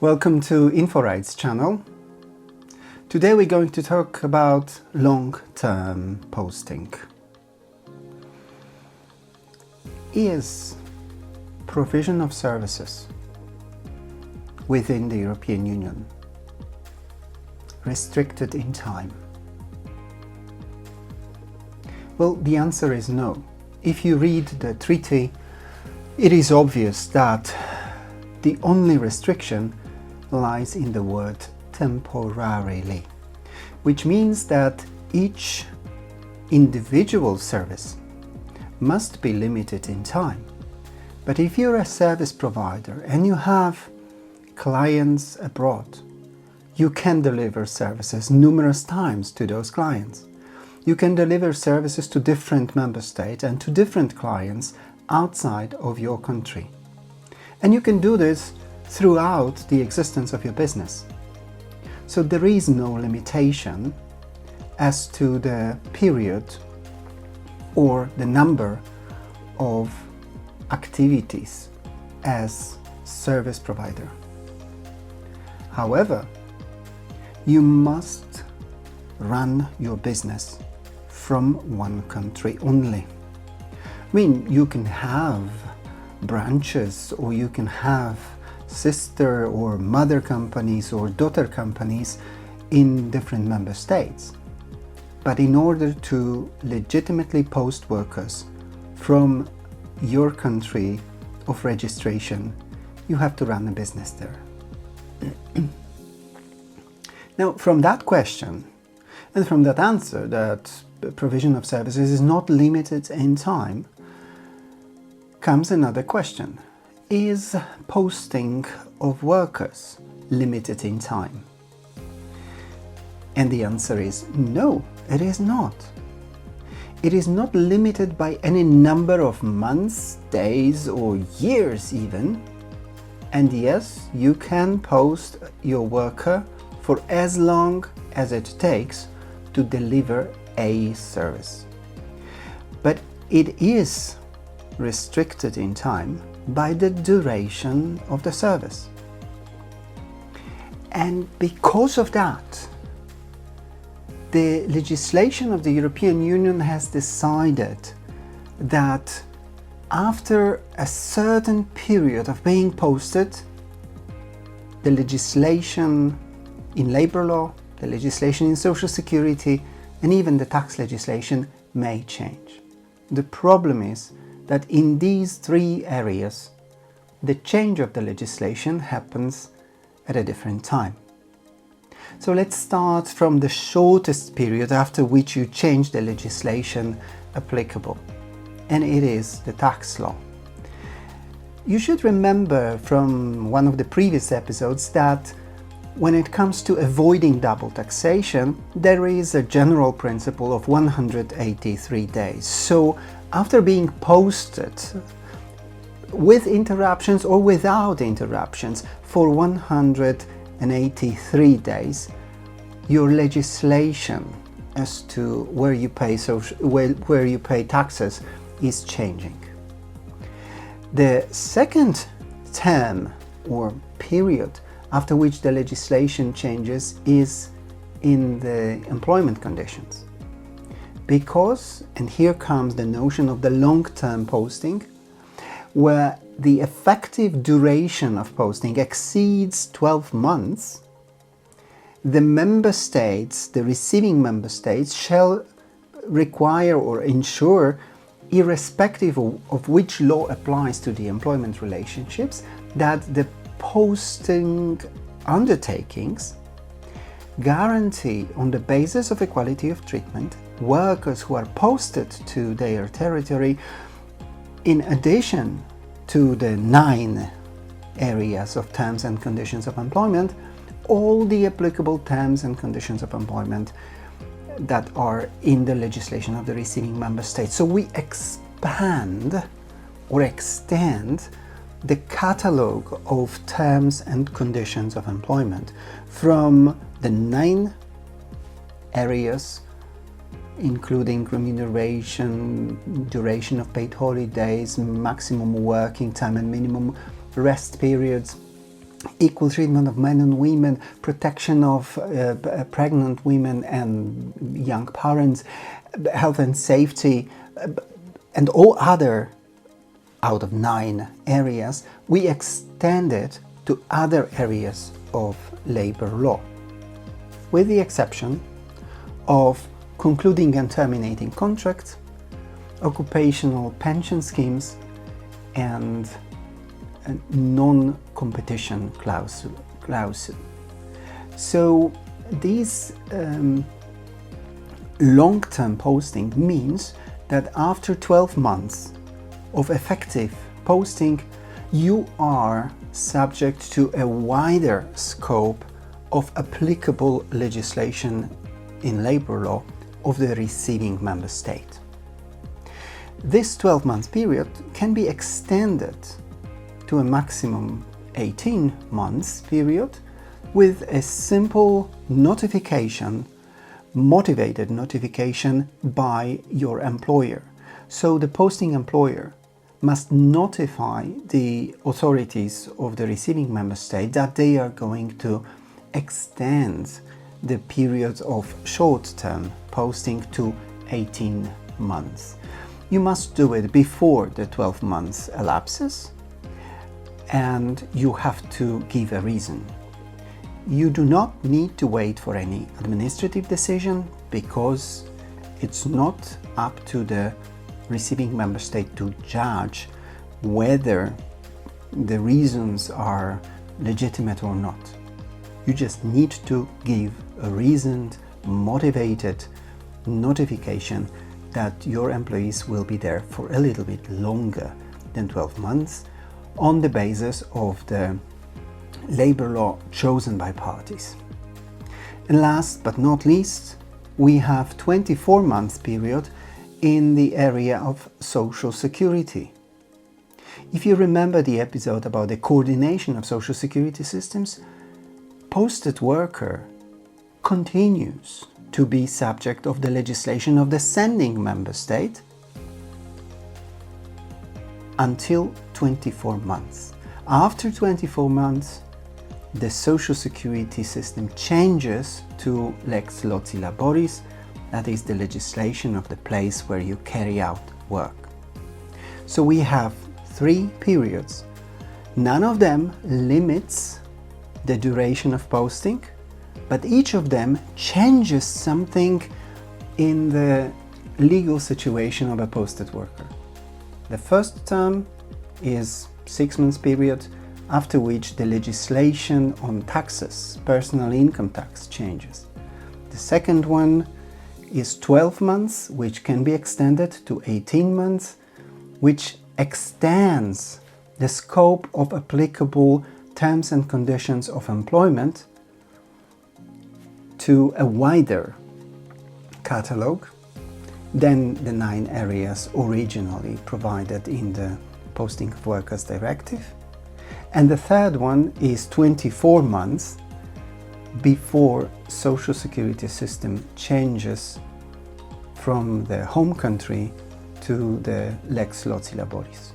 Welcome to InfoRights channel. Today we're going to talk about long-term posting. Is provision of services within the European Union restricted in time? Well, the answer is no. If you read the treaty, it is obvious that the only restriction lies in the word temporarily, which means that each individual service must be limited in time. But if you're a service provider and you have clients abroad, you can deliver services numerous times to those clients. You can deliver services to different member states and to different clients outside of your country. And you can do this throughout the existence of your business. So there is no limitation as to the period or the number of activities as service provider. However, you must run your business from one country only. I mean, you can have branches, or you can have sister or mother companies or daughter companies in different member states. But in order to legitimately post workers from your country of registration, you have to run a business there. Now, from that question and from that answer that provision of services is not limited in time, comes another question. Is posting of workers limited in time? And the answer is no, it is not. It is not limited by any number of months, days, or years even. And yes, you can post your worker for as long as it takes to deliver a service. But it is restricted in time by the duration of the service. And because of that, the legislation of the European Union has decided that after a certain period of being posted, the legislation in labor law, the legislation in social security, and even the tax legislation may change. The problem is that in these three areas, the change of the legislation happens at a different time. So let's start from the shortest period after which you change the legislation applicable, and it is the tax law. You should remember from one of the previous episodes that when it comes to avoiding double taxation, there is a general principle of 183 days. So after being posted with interruptions or without interruptions for 183 days, your legislation as to where you pay taxes is changing. The second term or period after which the legislation changes is in the employment conditions. Because, and here comes the notion of the long-term posting, where the effective duration of posting exceeds 12 months, the member states, the receiving member states, shall require or ensure, irrespective of which law applies to the employment relationships, that the posting undertakings guarantee, on the basis of equality of treatment, workers who are posted to their territory in addition to the 9 areas of terms and conditions of employment, all the applicable terms and conditions of employment that are in the legislation of the receiving member state. So we expand or extend the catalogue of terms and conditions of employment from the 9 areas, including remuneration, duration of paid holidays, maximum working time and minimum rest periods, equal treatment of men and women, protection of pregnant women and young parents, health and safety, and all other out of 9 areas, we extended to other areas of labor law, with the exception of concluding and terminating contracts, occupational pension schemes, and a non-competition clause. So these long-term posting means that after 12 months of effective posting, you are subject to a wider scope of applicable legislation in labor law of the receiving member state. This 12-month period can be extended to a maximum 18 months period with a simple notification, motivated notification by your employer. So the posting employer must notify the authorities of the receiving member state that they are going to extend the period of short-term posting to 18 months. You must do it before the 12 months elapses, and you have to give a reason. You do not need to wait for any administrative decision, because it's not up to the receiving member state to judge whether the reasons are legitimate or not. You just need to give a reasoned, motivated notification that your employees will be there for a little bit longer than 12 months on the basis of the labor law chosen by parties. And last but not least, we have 24 months period in the area of social security. If you remember the episode about the coordination of social security systems, posted worker continues to be subject of the legislation of the sending member state until 24 months. After 24 months, the social security system changes to lex loci laboris, that is the legislation of the place where you carry out work. So we have 3 periods. None of them limits the duration of posting, but each of them changes something in the legal situation of a posted worker. The first term is 6 months period, after which the legislation on taxes, personal income tax, changes. The second one is 12 months, which can be extended to 18 months, which extends the scope of applicable terms and conditions of employment to a wider catalogue than the 9 areas originally provided in the Posting of Workers Directive. And the third one is 24 months before social security system changes from the home country to the lex loci laboris.